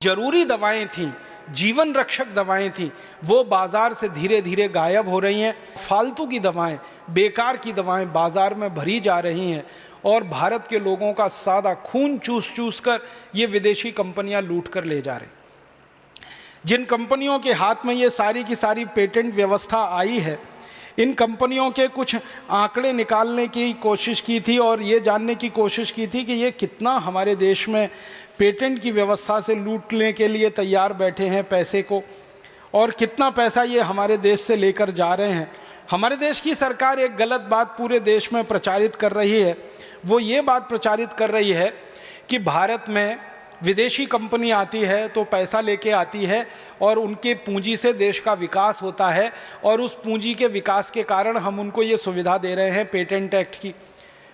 जरूरी दवाएं थीं, जीवन रक्षक दवाएं थीं, वो बाजार से धीरे धीरे गायब हो रही हैं। फालतू की दवाएं, बेकार की दवाएं बाजार में भरी जा रही हैं और भारत के लोगों का सादा खून चूस चूस कर ये विदेशी कंपनियां लूट कर ले जा रही। जिन कंपनियों के हाथ में ये सारी की सारी पेटेंट व्यवस्था आई है, इन कंपनियों के कुछ आंकड़े निकालने की कोशिश की थी और ये जानने की कोशिश की थी कि ये कितना हमारे देश में पेटेंट की व्यवस्था से लूटने के लिए तैयार बैठे हैं पैसे को, और कितना पैसा ये हमारे देश से लेकर जा रहे हैं। हमारे देश की सरकार एक गलत बात पूरे देश में प्रचारित कर रही है। वो ये बात प्रचारित कर रही है कि भारत में विदेशी कंपनी आती है तो पैसा लेके आती है और उनके पूंजी से देश का विकास होता है, और उस पूंजी के विकास के कारण हम उनको ये सुविधा दे रहे हैं पेटेंट एक्ट की।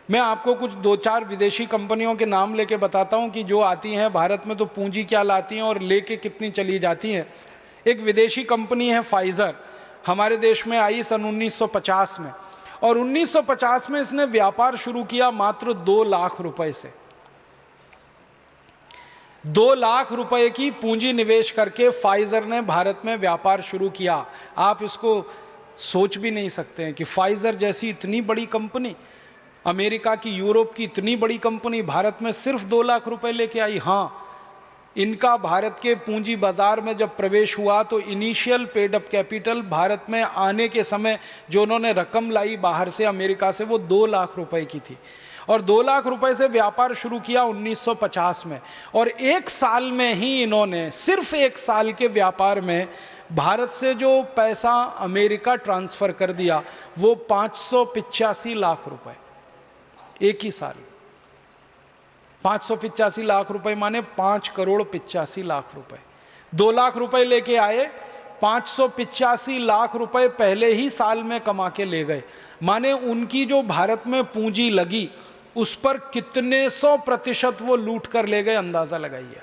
मैं आपको कुछ 2-4 विदेशी कंपनियों के नाम लेके बताता हूँ कि जो आती हैं भारत में तो पूंजी क्या लाती हैं और लेके कितनी चली जाती हैं। एक विदेशी कंपनी है फाइज़र, हमारे देश में आई सन 1950 में, और 1950 में इसने व्यापार शुरू किया मात्र 2 लाख रुपए से। 2 लाख रुपए की पूंजी निवेश करके फाइज़र ने भारत में व्यापार शुरू किया। आप इसको सोच भी नहीं सकते हैं कि फाइज़र जैसी इतनी बड़ी कंपनी, अमेरिका की, यूरोप की इतनी बड़ी कंपनी भारत में सिर्फ 2 लाख रुपए लेके आई। हाँ, इनका भारत के पूंजी बाजार में जब प्रवेश हुआ तो initial paid up capital Bharat में आने के समय जो उन्होंने रकम लाई बाहर से, अमेरिका से, वो 2 लाख रुपए की थी, और 2 लाख रुपए से व्यापार शुरू किया 1950 में। और 1 साल में ही इन्होंने, सिर्फ 1 साल के व्यापार में भारत से जो पैसा अमेरिका ट्रांसफ़र कर दिया वो 585 लाख रुपए, एक ही साल। 585 लाख रुपए माने 5 करोड़ 85 लाख रुपए। 2 लाख रुपए लेके आए, 585 लाख रुपए पहले ही साल में कमा के ले गए। माने उनकी जो भारत में पूंजी लगी उस पर कितने 100% वो लूट कर ले गए, अंदाजा लगाइए।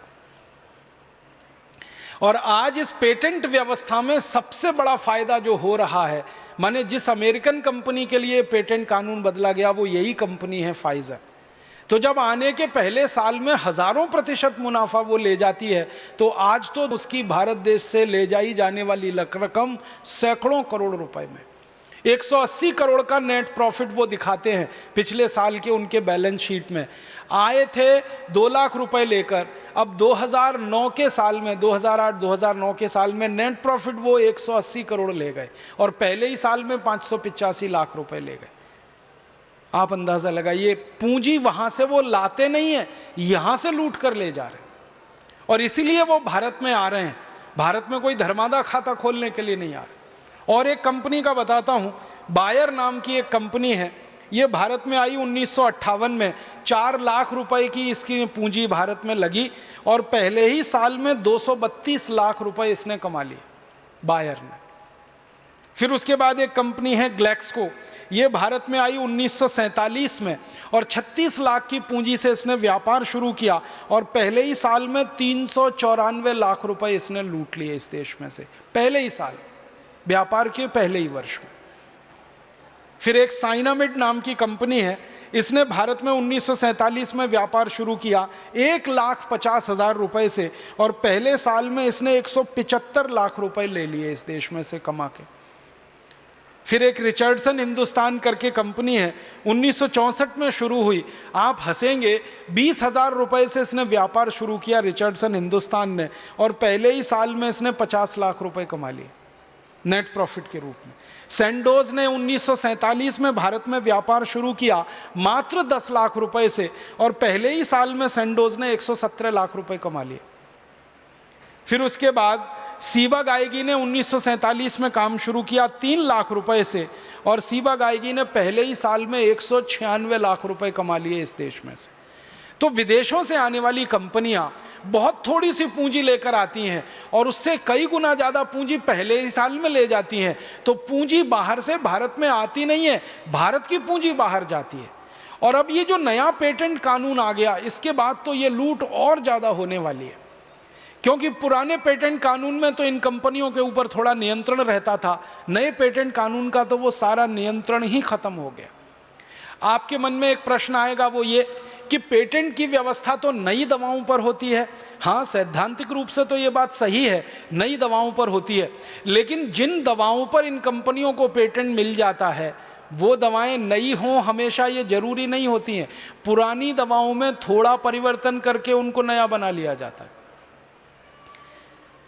और आज इस पेटेंट व्यवस्था में सबसे बड़ा फायदा जो हो रहा है, माने जिस अमेरिकन कंपनी के लिए पेटेंट कानून बदला गया वो यही कंपनी है फाइज़र। तो जब आने के पहले साल में हजारों प्रतिशत मुनाफा वो ले जाती है, तो आज तो उसकी भारत देश से ले जाई जाने वाली रकम सैकड़ों करोड़ रुपए में, 180 करोड़ का नेट प्रॉफिट वो दिखाते हैं पिछले साल के उनके बैलेंस शीट में। आए थे 2 लाख रुपए लेकर, अब 2009 के साल में, 2008-2009 के साल में नेट प्रॉफिट वो 180 करोड़ ले गए, और पहले ही साल में 585 लाख रुपए ले गए। आप अंदाजा लगाइए, पूंजी वहां से वो लाते नहीं है, यहां से लूट कर ले जा रहे हैं, और इसीलिए वो भारत में आ रहे हैं। भारत में कोई धर्मादा खाता खोलने के लिए नहीं आ रहे। और एक कंपनी का बताता हूं, बायर नाम की एक कंपनी है, ये भारत में आई 1958 में। 4 लाख रुपए की इसकी पूंजी भारत में लगी और पहले ही साल में 232 लाख रुपए इसने कमा लिए बायर ने। फिर उसके बाद एक कंपनी है ग्लेक्सको, ये भारत में आई 1947 में और 36 लाख की पूंजी से इसने व्यापार शुरू किया और पहले ही साल में 394 लाख रुपए इसने लूट लिए इस देश में से, पहले ही साल, व्यापार के पहले ही वर्ष में। फिर एक साइनामिड नाम की कंपनी है, इसने भारत में 1947 में व्यापार शुरू किया 1,50,000 रुपए से और पहले साल में इसने 175 लाख रुपए ले लिए इस देश में से कमा के। फिर एक रिचर्डसन हिंदुस्तान करके कंपनी है, 1964 में शुरू हुई। आप हंसेंगे, 20,000 रुपए से इसने व्यापार शुरू किया रिचर्डसन हिंदुस्तान ने और पहले ही साल में इसने 50 लाख रुपए कमा लिए नेट प्रॉफिट के रूप में। सैंडोज ने 1947 में भारत में व्यापार शुरू किया मात्र 10 लाख रुपए से और पहले ही साल में सैंडोज ने 117 लाख रुपए कमा लिए। फिर उसके बाद सीबा गायगी ने 1947 में काम शुरू किया 3 लाख रुपए से और सीबा गायगी ने पहले ही साल में 196 लाख रुपए कमा लिए इस देश में से। तो विदेशों से आने वाली कंपनियां बहुत थोड़ी सी पूंजी लेकर आती हैं और उससे कई गुना ज़्यादा पूंजी पहले ही साल में ले जाती हैं। तो पूंजी बाहर से भारत में आती नहीं है, भारत की पूंजी बाहर जाती है। और अब ये जो नया पेटेंट कानून आ गया, इसके बाद तो ये लूट और ज़्यादा होने वाली है, क्योंकि पुराने पेटेंट कानून में तो इन कंपनियों के ऊपर थोड़ा नियंत्रण रहता था, नए पेटेंट कानून का तो वो सारा नियंत्रण ही खत्म हो गया। आपके मन में एक प्रश्न आएगा, वो ये कि पेटेंट की व्यवस्था तो नई दवाओं पर होती है। हाँ, सैद्धांतिक रूप से तो ये बात सही है, नई दवाओं पर होती है, लेकिन जिन दवाओं पर इन कंपनियों को पेटेंट मिल जाता है वो दवाएं नई हों हमेशा ये जरूरी नहीं होती हैं। पुरानी दवाओं में थोड़ा परिवर्तन करके उनको नया बना लिया जाता है।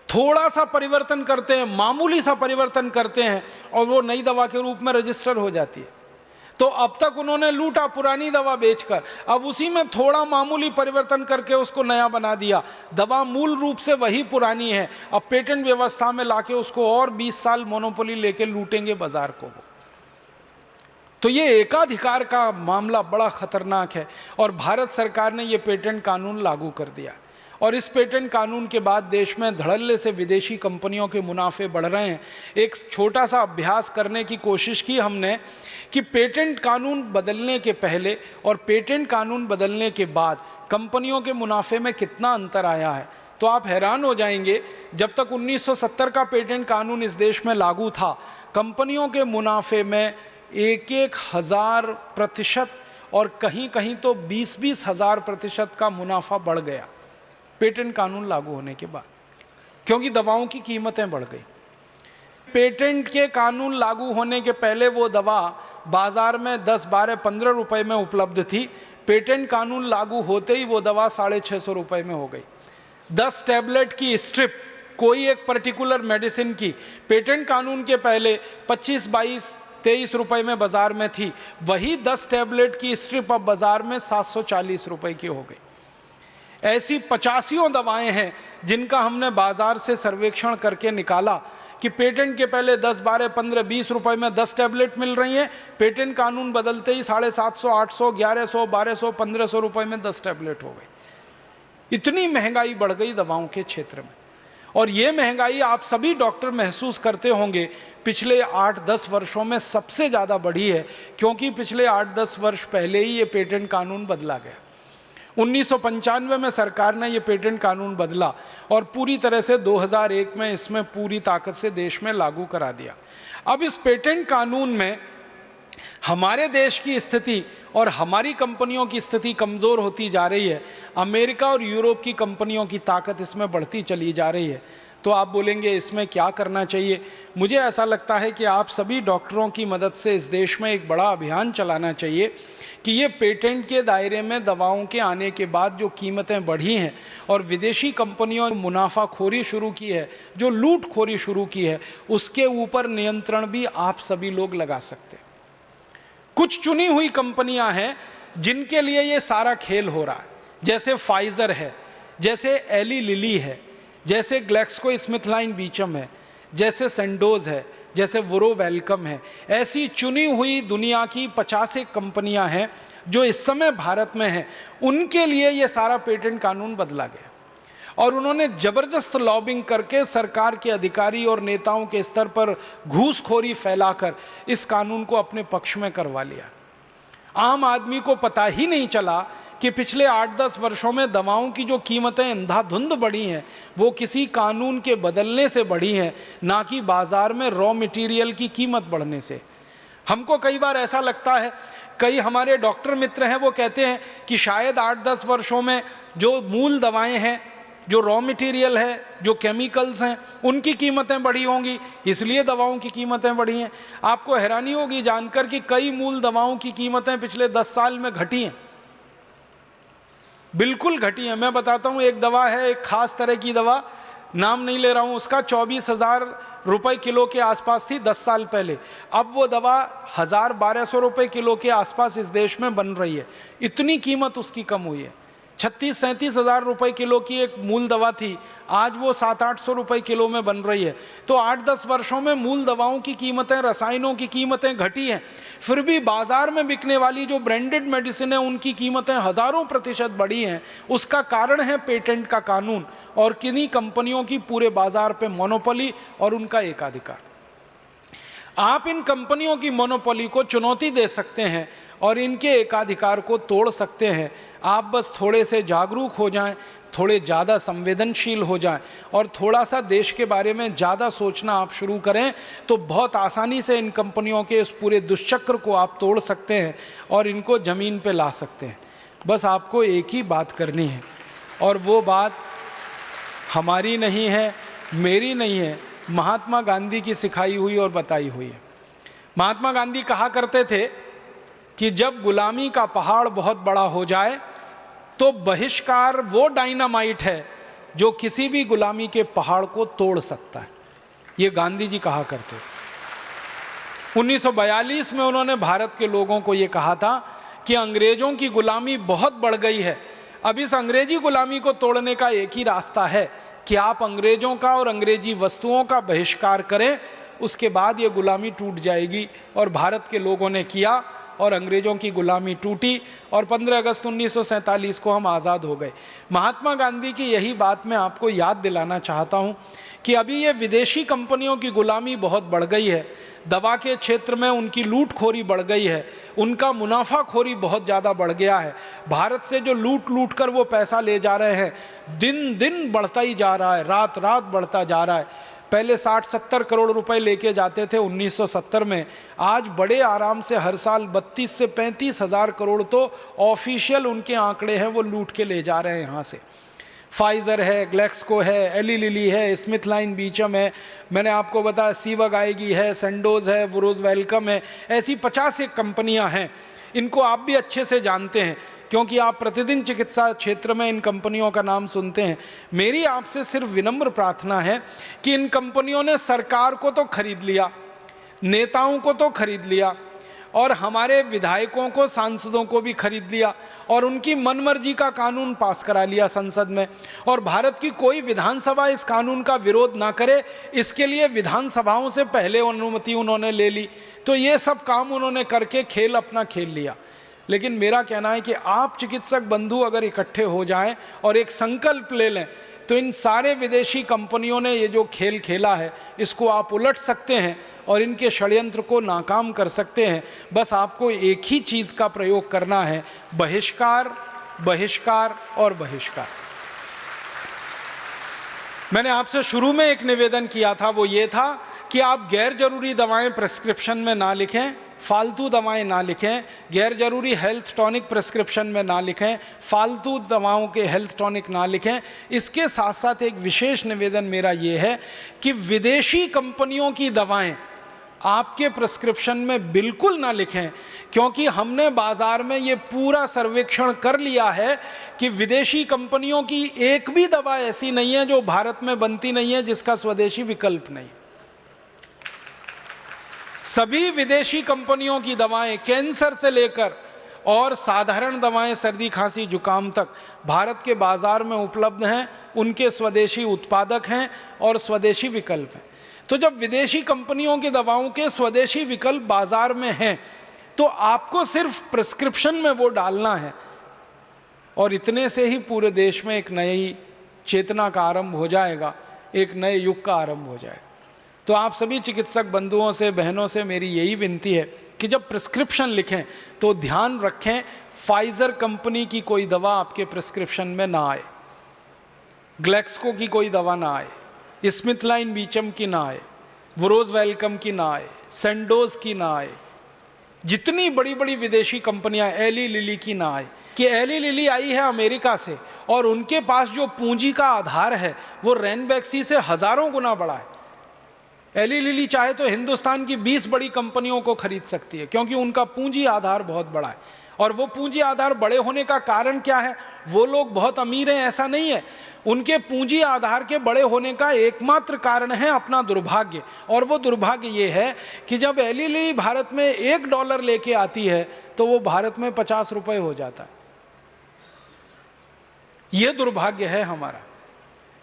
थोड़ा सा परिवर्तन करते हैं, मामूली सा परिवर्तन करते हैं और वो नई दवा के रूप में रजिस्टर हो जाती है। तो अब तक उन्होंने लूटा पुरानी दवा बेचकर, अब उसी में थोड़ा मामूली परिवर्तन करके उसको नया बना दिया। दवा मूल रूप से वही पुरानी है, अब पेटेंट व्यवस्था में लाके उसको और 20 साल मोनोपोली लेके लूटेंगे बाजार को वो। तो ये एकाधिकार का मामला बड़ा खतरनाक है और भारत सरकार ने ये पेटेंट कानून लागू कर दिया। और इस पेटेंट कानून के बाद देश में धड़ल्ले से विदेशी कंपनियों के मुनाफे बढ़ रहे हैं। एक छोटा सा अभ्यास करने की कोशिश की हमने कि पेटेंट कानून बदलने के पहले और पेटेंट कानून बदलने के बाद कंपनियों के मुनाफे में कितना अंतर आया है। तो आप हैरान हो जाएंगे, जब तक 1970 का पेटेंट कानून इस देश में लागू था, कंपनियों के मुनाफे में 1,000% और कहीं कहीं तो 20,000% का मुनाफा बढ़ गया पेटेंट कानून लागू होने के बाद, क्योंकि दवाओं की कीमतें बढ़ गई। पेटेंट के कानून लागू होने के पहले वो दवा बाजार में 10, 12, 15 रुपए में उपलब्ध थी। पेटेंट कानून लागू होते ही वो दवा 650 रुपए में हो गई। 10 टैबलेट की स्ट्रिप कोई एक पर्टिकुलर मेडिसिन की पेटेंट कानून के पहले 25, 22, 23 रुपए में बाजार में थी, वही 10 टैबलेट की स्ट्रिप अब बाजार में 740 रुपए की हो गई। ऐसी 85 दवाएं हैं जिनका हमने बाजार से सर्वेक्षण करके निकाला कि पेटेंट के पहले 10, 12, 15, 20 रुपए में 10 टैबलेट मिल रही हैं, पेटेंट कानून बदलते ही 750, 800, 1100, 1200, 1500 रुपए में 10 टैबलेट हो गई। इतनी महंगाई बढ़ गई दवाओं के क्षेत्र में। और ये महंगाई आप सभी डॉक्टर महसूस करते होंगे पिछले 8-10 वर्षों में सबसे ज़्यादा बढ़ी है, क्योंकि पिछले 8-10 वर्ष पहले ही ये पेटेंट कानून बदला गया। 1995 में सरकार ने ये पेटेंट कानून बदला और पूरी तरह से 2001 में इसमें पूरी ताकत से देश में लागू करा दिया। अब इस पेटेंट कानून में हमारे देश की स्थिति और हमारी कंपनियों की स्थिति कमज़ोर होती जा रही है। अमेरिका और यूरोप की कंपनियों की ताकत इसमें बढ़ती चली जा रही है। तो आप बोलेंगे इसमें क्या करना चाहिए? मुझे ऐसा लगता है कि आप सभी डॉक्टरों की मदद से इस देश में एक बड़ा अभियान चलाना चाहिए कि ये पेटेंट के दायरे में दवाओं के आने के बाद जो कीमतें बढ़ी हैं और विदेशी कंपनियों ने मुनाफाखोरी शुरू की है, जो लूटखोरी शुरू की है, उसके ऊपर नियंत्रण भी आप सभी लोग लगा सकते हैं। कुछ चुनी हुई कंपनियां हैं जिनके लिए ये सारा खेल हो रहा है, जैसे फाइजर है, जैसे एली लिली है, जैसे ग्लैक्सोस्मिथक्लाइन बीचम है, जैसे सेंडोज है, जैसे वुरो वेलकम है। ऐसी चुनी हुई दुनिया की 50 कंपनियां हैं जो इस समय भारत में हैं। उनके लिए ये सारा पेटेंट कानून बदला गया और उन्होंने जबरदस्त लॉबिंग करके सरकार के अधिकारी और नेताओं के स्तर पर घूसखोरी फैलाकर इस कानून को अपने पक्ष में करवा लिया। आम आदमी को पता ही नहीं चला कि पिछले 8-10 वर्षों में दवाओं की जो कीमतें अंधाधुंध बढ़ी हैं वो किसी कानून के बदलने से बढ़ी हैं, ना कि बाजार में रॉ मटेरियल की कीमत बढ़ने से। हमको कई बार ऐसा लगता है, कई हमारे डॉक्टर मित्र हैं वो कहते हैं कि शायद 8-10 वर्षों में जो मूल दवाएं हैं, जो रॉ मटेरियल है, जो केमिकल्स हैं, उनकी कीमतें बढ़ी होंगी, इसलिए दवाओं की कीमतें बढ़ी हैं। आपको हैरानी होगी जानकर कि कई मूल दवाओं की कीमतें पिछले 10 साल में घटी हैं, बिल्कुल घटी है। मैं बताता हूँ, एक दवा है, एक खास तरह की दवा, नाम नहीं ले रहा हूँ उसका, 24,000 रुपये किलो के आसपास थी 10 साल पहले। अब वो दवा 1,000-1,200 रुपये किलो के आसपास इस देश में बन रही है। इतनी कीमत उसकी कम हुई है। 36-37 हज़ार रुपये किलो की एक मूल दवा थी, आज वो 700-800 रुपये किलो में बन रही है। तो 8-10 वर्षों में मूल दवाओं की कीमतें, रसायनों की कीमतें घटी हैं। फिर भी बाजार में बिकने वाली जो ब्रांडेड मेडिसिन है उनकी कीमतें हज़ारों % बढ़ी हैं। उसका कारण है पेटेंट का कानून और किन्हीं कंपनियों की पूरे बाजार पे मोनोपोली और उनका एकाधिकार। आप इन कंपनियों की मोनोपोली को चुनौती दे सकते हैं और इनके एकाधिकार को तोड़ सकते हैं। आप बस थोड़े से जागरूक हो जाएं, थोड़े ज़्यादा संवेदनशील हो जाएं और थोड़ा सा देश के बारे में ज़्यादा सोचना आप शुरू करें तो बहुत आसानी से इन कंपनियों के इस पूरे दुष्चक्र को आप तोड़ सकते हैं और इनको ज़मीन पे ला सकते हैं। बस आपको एक ही बात करनी है, और वो बात हमारी नहीं है, मेरी नहीं है, महात्मा गांधी की सिखाई हुई और बताई हुई है। महात्मा गांधी कहा करते थे कि जब गुलामी का पहाड़ बहुत बड़ा हो जाए तो बहिष्कार वो डायनामाइट है जो किसी भी गुलामी के पहाड़ को तोड़ सकता है। ये गांधी जी कहा करते थे। 1942 में उन्होंने भारत के लोगों को ये कहा था कि अंग्रेजों की गुलामी बहुत बढ़ गई है, अब इस अंग्रेजी गुलामी को तोड़ने का एक ही रास्ता है कि आप अंग्रेजों का और अंग्रेजी वस्तुओं का बहिष्कार करें, उसके बाद ये गुलामी टूट जाएगी। और भारत के लोगों ने किया और अंग्रेजों की गुलामी टूटी और 15 अगस्त 1947 को हम आज़ाद हो गए। महात्मा गांधी की यही बात मैं आपको याद दिलाना चाहता हूँ कि अभी ये विदेशी कंपनियों की गुलामी बहुत बढ़ गई है, दवा के क्षेत्र में उनकी लूटखोरी बढ़ गई है, उनका मुनाफाखोरी बहुत ज़्यादा बढ़ गया है। भारत से जो लूट कर वो पैसा ले जा रहे हैं, दिन दिन बढ़ता ही जा रहा है, रात रात बढ़ता जा रहा है। पहले 60-70 करोड़ रुपए लेके जाते थे 1970 में, आज बड़े आराम से हर साल 32 से 35 हज़ार करोड़ तो ऑफिशियल उनके आंकड़े हैं, वो लूट के ले जा रहे हैं यहाँ से। फाइज़र है, ग्लेक्सको है, एली लिली है, स्मिथ लाइन बीचम है, मैंने आपको बताया सीवग आएगी है, संडोज है, वुरोज वेलकम है, ऐसी 50 एक कंपनियाँ हैं। इनको आप भी अच्छे से जानते हैं क्योंकि आप प्रतिदिन चिकित्सा क्षेत्र में इन कंपनियों का नाम सुनते हैं। मेरी आपसे सिर्फ विनम्र प्रार्थना है कि इन कंपनियों ने सरकार को तो खरीद लिया, नेताओं को तो खरीद लिया, और हमारे विधायकों को, सांसदों को भी खरीद लिया और उनकी मनमर्जी का कानून पास करा लिया संसद में। और भारत की कोई विधानसभा इस कानून का विरोध ना करे, इसके लिए विधानसभाओं से पहले अनुमति उन्होंने ले ली। तो ये सब काम उन्होंने करके खेल अपना खेल लिया। लेकिन मेरा कहना है कि आप चिकित्सक बंधु अगर इकट्ठे हो जाएं और एक संकल्प ले लें तो इन सारे विदेशी कंपनियों ने ये जो खेल खेला है इसको आप उलट सकते हैं और इनके षड्यंत्र को नाकाम कर सकते हैं। बस आपको एक ही चीज़ का प्रयोग करना है, बहिष्कार, बहिष्कार और बहिष्कार। मैंने आपसे शुरू में एक निवेदन किया था, वो ये था कि आप गैर जरूरी दवाएं प्रिस्क्रिप्शन में ना लिखें, फालतू दवाएं ना लिखें, गैर जरूरी हेल्थ टॉनिक प्रिस्क्रिप्शन में ना लिखें, फालतू दवाओं के हेल्थ टॉनिक ना लिखें। इसके साथ साथ एक विशेष निवेदन मेरा ये है कि विदेशी कंपनियों की दवाएं आपके प्रिस्क्रिप्शन में बिल्कुल ना लिखें, क्योंकि हमने बाज़ार में ये पूरा सर्वेक्षण कर लिया है कि विदेशी कंपनियों की एक भी दवा ऐसी नहीं है जो भारत में बनती नहीं है जिसका स्वदेशी विकल्प नहीं। सभी विदेशी कंपनियों की दवाएं, कैंसर से लेकर और साधारण दवाएं, सर्दी खांसी जुकाम तक भारत के बाजार में उपलब्ध हैं। उनके स्वदेशी उत्पादक हैं और स्वदेशी विकल्प हैं। तो जब विदेशी कंपनियों की दवाओं के स्वदेशी विकल्प बाजार में हैं तो आपको सिर्फ प्रिस्क्रिप्शन में वो डालना है और इतने से ही पूरे देश में एक नई चेतना का आरंभ हो जाएगा, एक नए युग का आरंभ हो जाएगा। तो आप सभी चिकित्सक बंधुओं से, बहनों से मेरी यही विनती है कि जब प्रिस्क्रिप्शन लिखें तो ध्यान रखें फाइजर कंपनी की कोई दवा आपके प्रिस्क्रिप्शन में ना आए, ग्लेक्सको की कोई दवा ना आए, स्मिथ लाइन बीचम की ना आए, वुरोज वेलकम की ना आए, संडोज की ना आए, जितनी बड़ी बड़ी विदेशी कंपनियां, एली लिली की ना आए। कि एली लिली आई है अमेरिका से और उनके पास जो पूंजी का आधार है वो रैनबैक्सी से हजारों गुना बड़ा है। एली लिली चाहे तो हिंदुस्तान की 20 बड़ी कंपनियों को खरीद सकती है क्योंकि उनका पूंजी आधार बहुत बड़ा है। और वो पूंजी आधार बड़े होने का कारण क्या है? वो लोग बहुत अमीर हैं ऐसा नहीं है, उनके पूंजी आधार के बड़े होने का एकमात्र कारण है अपना दुर्भाग्य। और वो दुर्भाग्य ये है कि जब एली लिली भारत में $1 लेके आती है तो वो भारत में 50 रुपए हो जाता है। ये दुर्भाग्य है हमारा।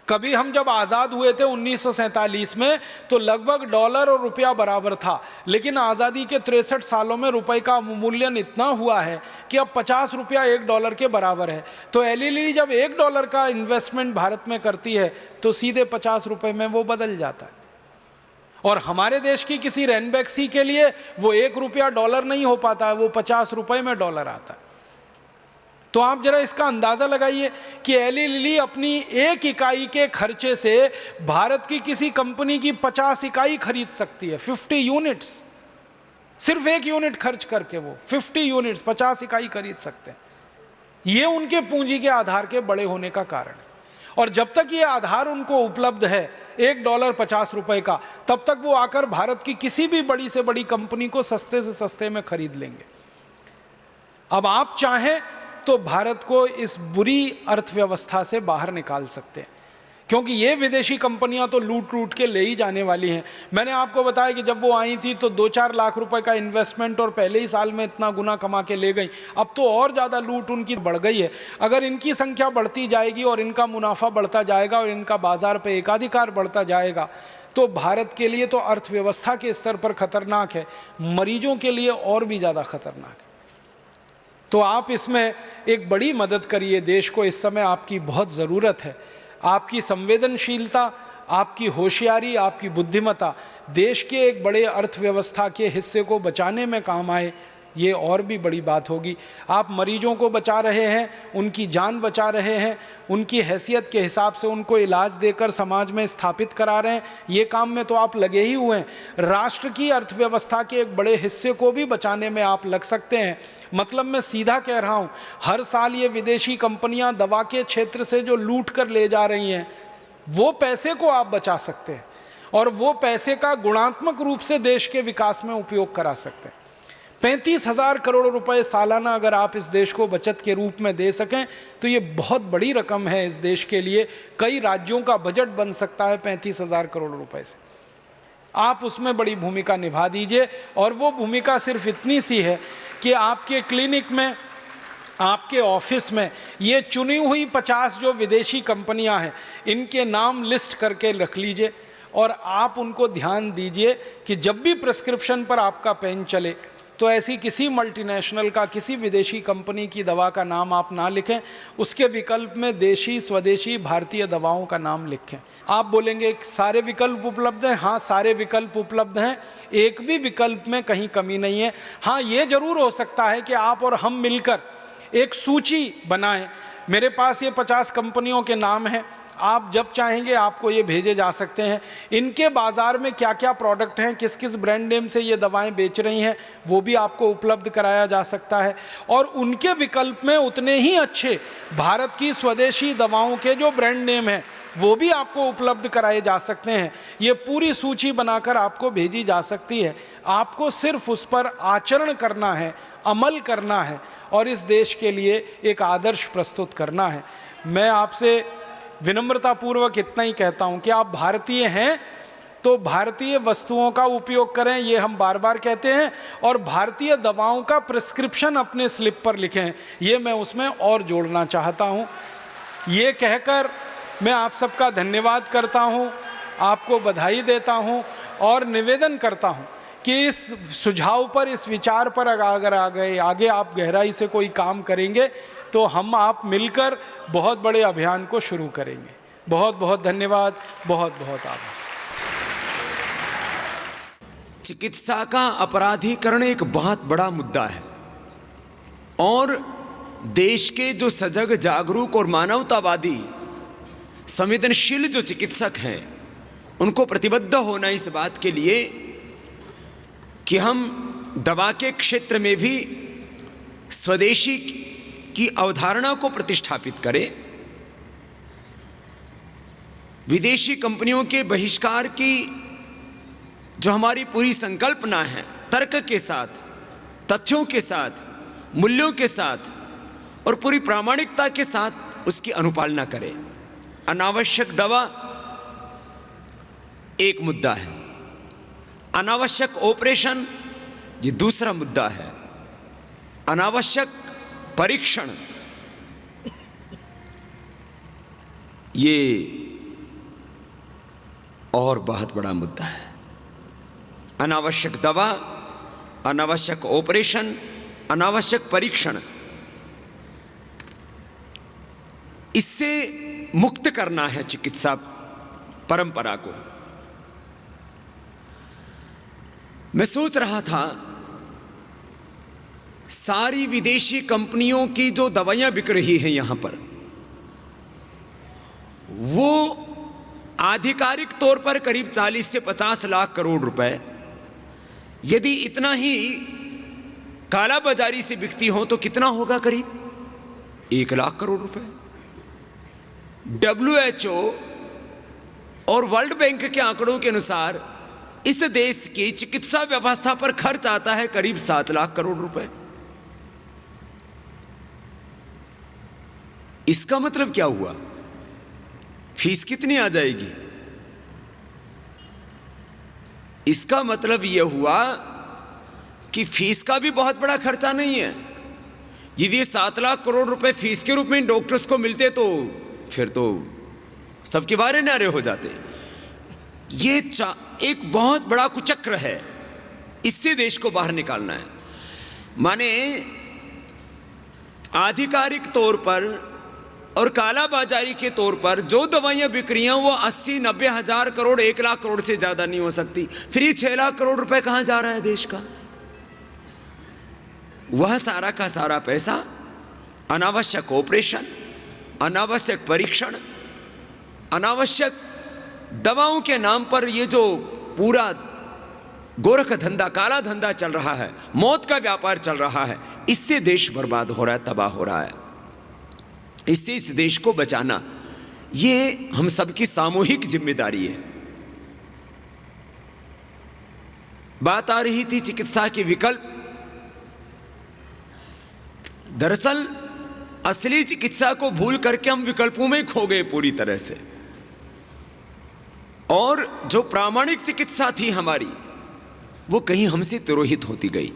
कभी हम जब आज़ाद हुए थे 1947 में तो लगभग डॉलर और रुपया बराबर था, लेकिन आज़ादी के 63 सालों में रुपए का मूल्यन इतना हुआ है कि अब 50 रुपया $1 के बराबर है। तो एली लिली जब $1 का इन्वेस्टमेंट भारत में करती है तो सीधे 50 रुपये में वो बदल जाता है। और हमारे देश की किसी रैनबैक्सी के लिए वो $1 डॉलर नहीं हो पाता है, वो 50 रुपये में डॉलर आता है। तो आप जरा इसका अंदाज़ा लगाइए कि एली लिली अपनी एक इकाई के खर्चे से भारत की किसी कंपनी की 50 इकाई खरीद सकती है, 50 यूनिट्स, सिर्फ एक यूनिट खर्च करके वो 50 यूनिट्स 50 इकाई खरीद सकते हैं। ये उनके पूंजी के आधार के बड़े होने का कारण है। और जब तक ये आधार उनको उपलब्ध है $1 50 रुपए का, तब तक वो आकर भारत की किसी भी बड़ी से बड़ी कंपनी को सस्ते से सस्ते में खरीद लेंगे। अब आप चाहें तो भारत को इस बुरी अर्थव्यवस्था से बाहर निकाल सकते हैं, क्योंकि ये विदेशी कंपनियां तो लूट लूट के ले ही जाने वाली हैं। मैंने आपको बताया कि जब वो आई थी तो 2-4 लाख रुपए का इन्वेस्टमेंट और पहले ही साल में इतना गुना कमा के ले गई। अब तो और ज़्यादा लूट उनकी बढ़ गई है। अगर इनकी संख्या बढ़ती जाएगी और इनका मुनाफा बढ़ता जाएगा और इनका बाजार पर एकाधिकार बढ़ता जाएगा तो भारत के लिए तो अर्थव्यवस्था के स्तर पर खतरनाक है, मरीजों के लिए और भी ज़्यादा खतरनाक है। तो आप इसमें एक बड़ी मदद करिए, देश को इस समय आपकी बहुत ज़रूरत है। आपकी संवेदनशीलता, आपकी होशियारी, आपकी बुद्धिमत्ता देश के एक बड़े अर्थव्यवस्था के हिस्से को बचाने में काम आए, ये और भी बड़ी बात होगी। आप मरीजों को बचा रहे हैं, उनकी जान बचा रहे हैं, उनकी हैसियत के हिसाब से उनको इलाज देकर समाज में स्थापित करा रहे हैं, ये काम में तो आप लगे ही हुए हैं। राष्ट्र की अर्थव्यवस्था के एक बड़े हिस्से को भी बचाने में आप लग सकते हैं। मतलब मैं सीधा कह रहा हूँ, हर साल ये विदेशी कंपनियाँ दवा के क्षेत्र से जो लूट कर ले जा रही हैं, वो पैसे को आप बचा सकते हैं और वो पैसे का गुणात्मक रूप से देश के विकास में उपयोग करा सकते हैं। 35,000 करोड़ रुपए सालाना अगर आप इस देश को बचत के रूप में दे सकें तो ये बहुत बड़ी रकम है इस देश के लिए। कई राज्यों का बजट बन सकता है 35,000 करोड़ रुपए से। आप उसमें बड़ी भूमिका निभा दीजिए और वो भूमिका सिर्फ इतनी सी है कि आपके क्लिनिक में, आपके ऑफिस में ये चुनी हुई 50 जो विदेशी कंपनियां हैं, इनके नाम लिस्ट करके रख लीजिए और आप उनको ध्यान दीजिए कि जब भी प्रिस्क्रिप्शन पर आपका पेन चले तो ऐसी किसी मल्टीनेशनल का, किसी विदेशी कंपनी की दवा का नाम आप ना लिखें, उसके विकल्प में देशी, स्वदेशी, भारतीय दवाओं का नाम लिखें। आप बोलेंगे सारे विकल्प उपलब्ध हैं, हाँ सारे विकल्प उपलब्ध हैं, एक भी विकल्प में कहीं कमी नहीं है। हाँ ये जरूर हो सकता है कि आप और हम मिलकर एक सूची बनाएं। मेरे पास ये 50 कंपनियों के नाम हैं, आप जब चाहेंगे आपको ये भेजे जा सकते हैं। इनके बाज़ार में क्या क्या प्रोडक्ट हैं, किस किस ब्रांड नेम से ये दवाएं बेच रही हैं, वो भी आपको उपलब्ध कराया जा सकता है। और उनके विकल्प में उतने ही अच्छे भारत की स्वदेशी दवाओं के जो ब्रांड नेम हैं वो भी आपको उपलब्ध कराए जा सकते हैं। ये पूरी सूची बनाकर आपको भेजी जा सकती है। आपको सिर्फ उस पर आचरण करना है, अमल करना है और इस देश के लिए एक आदर्श प्रस्तुत करना है। मैं आपसे विनम्रतापूर्वक इतना ही कहता हूं कि आप भारतीय हैं तो भारतीय वस्तुओं का उपयोग करें, ये हम बार बार कहते हैं, और भारतीय दवाओं का प्रिस्क्रिप्शन अपने स्लिप पर लिखें, ये मैं उसमें और जोड़ना चाहता हूं। ये कहकर मैं आप सबका धन्यवाद करता हूं, आपको बधाई देता हूं और निवेदन करता हूं कि इस सुझाव पर, इस विचार पर अगर आगे आप गहराई से कोई काम करेंगे तो हम आप मिलकर बहुत बड़े अभियान को शुरू करेंगे। बहुत बहुत धन्यवाद, बहुत बहुत आभार। चिकित्सा का अपराधीकरण एक बहुत बड़ा मुद्दा है और देश के जो सजग, जागरूक और मानवतावादी, संवेदनशील जो चिकित्सक हैं उनको प्रतिबद्ध होना इस बात के लिए कि हम दवा के क्षेत्र में भी स्वदेशी की अवधारणा को प्रतिष्ठापित करें, विदेशी कंपनियों के बहिष्कार की जो हमारी पूरी संकल्पना है, तर्क के साथ, तथ्यों के साथ, मूल्यों के साथ और पूरी प्रामाणिकता के साथ उसकी अनुपालना करें। अनावश्यक दवा एक मुद्दा है, अनावश्यक ऑपरेशन ये दूसरा मुद्दा है, अनावश्यक परीक्षण ये और बहुत बड़ा मुद्दा है। अनावश्यक दवा, अनावश्यक ऑपरेशन, अनावश्यक परीक्षण, इससे मुक्त करना है चिकित्सा परंपरा को। मैं सोच रहा था सारी विदेशी कंपनियों की जो दवाइयां बिक रही हैं यहां पर, वो आधिकारिक तौर पर करीब 40 से 50 लाख करोड़ रुपए। यदि इतना ही काला बाजारी से बिकती हो तो कितना होगा? करीब 1 लाख करोड़ रुपए। WHO और वर्ल्ड बैंक के आंकड़ों के अनुसार इस देश की चिकित्सा व्यवस्था पर खर्च आता है करीब 7 लाख करोड़ रुपए। इसका मतलब क्या हुआ? फीस कितनी आ जाएगी? इसका मतलब यह हुआ कि फीस का भी बहुत बड़ा खर्चा नहीं है। यदि 7 लाख करोड़ रुपए फीस के रूप में डॉक्टर्स को मिलते तो फिर तो सबके बारे नारे हो जाते। ये एक बहुत बड़ा कुचक्र है, इससे देश को बाहर निकालना है। माने आधिकारिक तौर पर और काला बाजारी के तौर पर जो दवाइयां बिक रही हैं वो 80-90 हजार करोड़, 1 लाख करोड़ से ज्यादा नहीं हो सकती। फिर ये 6 लाख करोड़ रुपए कहां जा रहा है देश का? वह सारा का सारा पैसा अनावश्यक ऑपरेशन, अनावश्यक परीक्षण, अनावश्यक दवाओं के नाम पर ये जो पूरा गोरख धंधा, काला धंधा चल रहा है, मौत का व्यापार चल रहा है, इससे देश बर्बाद हो रहा है, तबाह हो रहा है। इससे इस देश को बचाना ये हम सबकी सामूहिक जिम्मेदारी है। बात आ रही थी चिकित्सा के विकल्प। दरअसल असली चिकित्सा को भूल करके हम विकल्पों में खो गए पूरी तरह से, और जो प्रामाणिक चिकित्सा थी हमारी वो कहीं हमसे तिरोहित होती गई।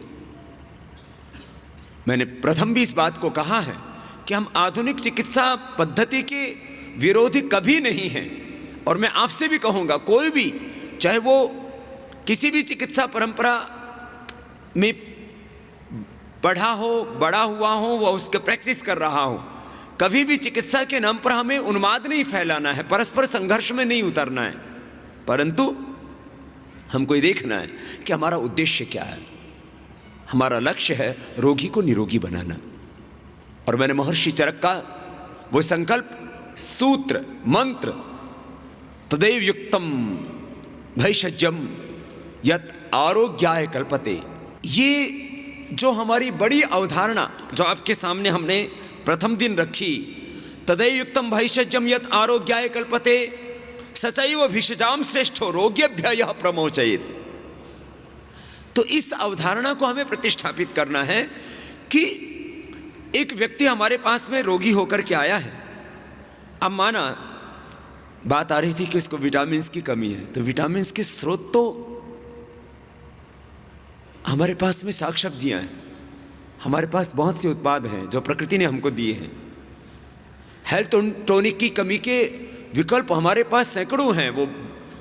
मैंने प्रथम भी इस बात को कहा है कि हम आधुनिक चिकित्सा पद्धति के विरोधी कभी नहीं हैं, और मैं आपसे भी कहूंगा, कोई भी चाहे वो किसी भी चिकित्सा परंपरा में पढ़ा हो, बड़ा हुआ हो, वो उसके प्रैक्टिस कर रहा हो, कभी भी चिकित्सा के नाम पर हमें उन्माद नहीं फैलाना है, परस्पर संघर्ष में नहीं उतरना है, परंतु हमको ये देखना है कि हमारा उद्देश्य क्या है। हमारा लक्ष्य है रोगी को निरोगी बनाना। और मैंने महर्षि चरक का वो संकल्प, सूत्र, मंत्र, तदैव युक्तम भैषज्यम यत आरोग्याय कल्पते, ये जो हमारी बड़ी अवधारणा जो आपके सामने हमने प्रथम दिन रखी, तदैव युक्तम भैषज्यम यत आरोग्याय कल्पते सचैव भिषजाम श्रेष्ठो रोग्यभ्यः प्रमोचयेत्। तो इस अवधारणा को हमें प्रतिष्ठापित करना है कि एक व्यक्ति हमारे पास में रोगी होकर के आया है। अब माना बात आ रही थी कि उसको विटामिन्स की कमी है, तो विटामिन्स के स्रोत तो हमारे पास में साग सब्जियां हैं, हमारे पास बहुत से उत्पाद हैं जो प्रकृति ने हमको दिए हैं। हेल्थ टॉनिक की कमी के विकल्प हमारे पास सैकड़ों हैं। वो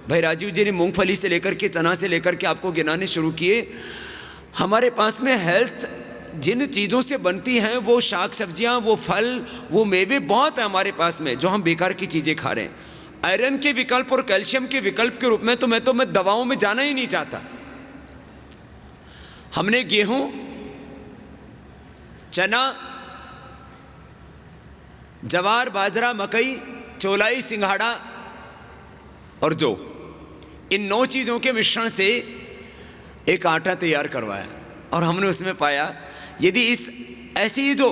भाई राजीव जी ने मूंगफली से लेकर के, चना से लेकर के आपको गिनाने शुरू किए। हमारे पास में हेल्थ जिन चीज़ों से बनती हैं, वो शाक सब्जियां, वो फल, वो मेवे बहुत है हमारे पास में, जो हम बेकार की चीज़ें खा रहे हैं। आयरन के विकल्प और कैल्शियम के विकल्प के रूप में तो मैं दवाओं में जाना ही नहीं चाहता। हमने गेहूं, चना, जवार, बाजरा, मकई, चौलाई, सिंघाड़ा और जौ, इन 9 चीज़ों के मिश्रण से एक आटा तैयार करवाया, और हमने उसमें पाया यदि इस ऐसी ही जो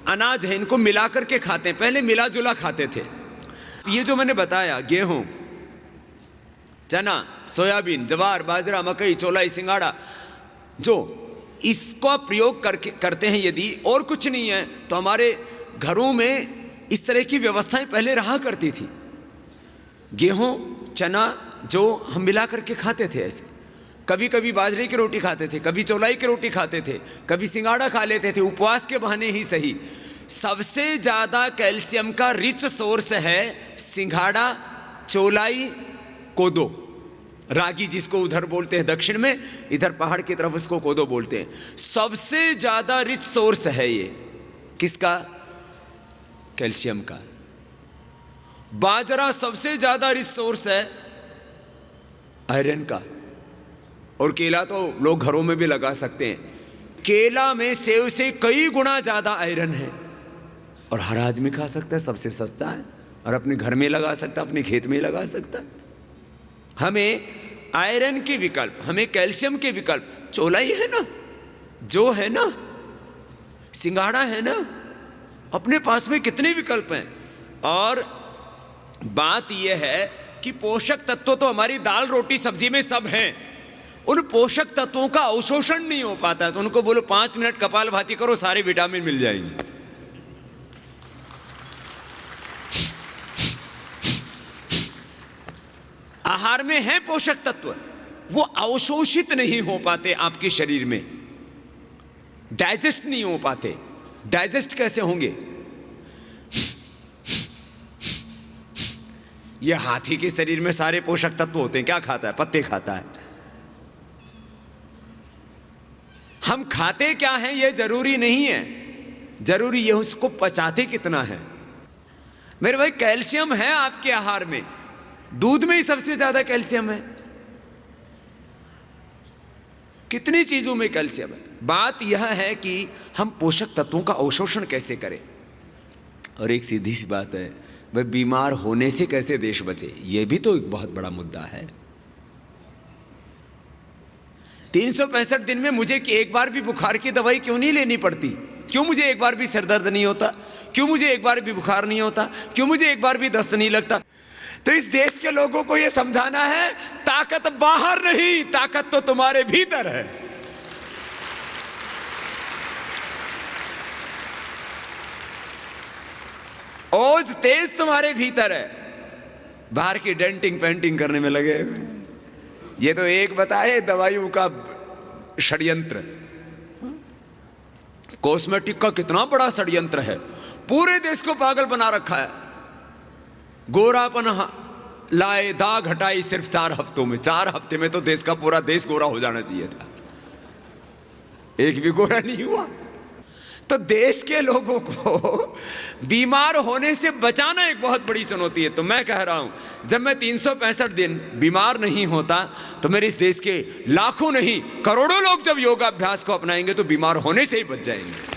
अनाज है इनको मिला करके खाते हैं, पहले मिला जुला खाते थे। ये जो मैंने बताया, गेहूं, चना, सोयाबीन, जवार, बाजरा, मकई, चौलाई, सिंघाड़ा, जो इसका प्रयोग करते हैं, यदि और कुछ नहीं है तो हमारे घरों में इस तरह की व्यवस्थाएं पहले रहा करती थी। गेहूं, चना, जो हम मिला करके खाते थे ऐसे। कभी कभी बाजरे की रोटी खाते थे, कभी चौलाई की रोटी खाते थे, कभी सिंगाड़ा खा लेते थे, उपवास के बहाने ही सही। सबसे ज़्यादा कैल्शियम का रिच सोर्स है सिंघाड़ा, चौलाई, कोदो, रागी जिसको उधर बोलते हैं दक्षिण में, इधर पहाड़ की तरफ उसको कोदो बोलते हैं। सबसे ज़्यादा रिच सोर्स है ये, किसका? कैल्शियम का। बाजरा सबसे ज़्यादा रिच सोर्स है आयरन का, और केला तो लोग घरों में भी लगा सकते हैं। केला में सेव से कई गुना ज्यादा आयरन है और हर आदमी खा सकता है, सबसे सस्ता है और अपने घर में लगा सकता है, अपने खेत में लगा सकता है। हमें आयरन के विकल्प, हमें कैल्शियम के विकल्प चोलाई है ना, जो है ना, सिंगाड़ा है ना, अपने पास में कितने विकल्प हैं। और बात यह है कि पोषक तत्व तो हमारी दाल रोटी सब्जी में सब हैं, उन पोषक तत्वों का अवशोषण नहीं हो पाता। तो उनको बोलो 5 मिनट कपालभाति करो, सारे विटामिन मिल जाएंगे। आहार में है पोषक तत्व, वो अवशोषित नहीं हो पाते आपके शरीर में, डाइजेस्ट नहीं हो पाते। डाइजेस्ट कैसे होंगे? यह हाथी के शरीर में सारे पोषक तत्व होते हैं, क्या खाता है? पत्ते खाता है। हम खाते क्या हैं यह जरूरी नहीं है, जरूरी यह उसको पचाते कितना है। मेरे भाई, कैल्शियम है आपके आहार में, दूध में ही सबसे ज्यादा कैल्शियम है, कितनी चीजों में कैल्शियम है। बात यह है कि हम पोषक तत्वों का अवशोषण कैसे करें। और एक सीधी सी बात है, वह बीमार होने से कैसे देश बचे, यह भी तो एक बहुत बड़ा मुद्दा है। 365 दिन में मुझे कि एक बार भी बुखार की दवाई क्यों नहीं लेनी पड़ती? क्यों मुझे एक बार भी सिर दर्द नहीं होता? क्यों मुझे एक बार भी बुखार नहीं होता? क्यों मुझे एक बार भी दस्त नहीं लगता? तो इस देश के लोगों को यह समझाना है, ताकत बाहर नहीं, ताकत तो तुम्हारे भीतर है। ओज तेज तुम्हारे भीतर है, बाहर की डेंटिंग पेंटिंग करने में लगे हुए। ये तो एक बताए दवाइयों का षड्यंत्र, कॉस्मेटिक का कितना बड़ा षड्यंत्र है, पूरे देश को पागल बना रखा है। गोरापन लाए, दाग हटाई सिर्फ 4 हफ्तों में। 4 हफ्ते में तो देश का पूरा देश गोरा हो जाना चाहिए था, एक भी गोरा नहीं हुआ। तो देश के लोगों को बीमार होने से बचाना एक बहुत बड़ी चुनौती है। तो मैं कह रहा हूं, जब मैं 365 दिन बीमार नहीं होता, तो मेरे इस देश के लाखों नहीं करोड़ों लोग जब योगाभ्यास को अपनाएंगे तो बीमार होने से ही बच जाएंगे।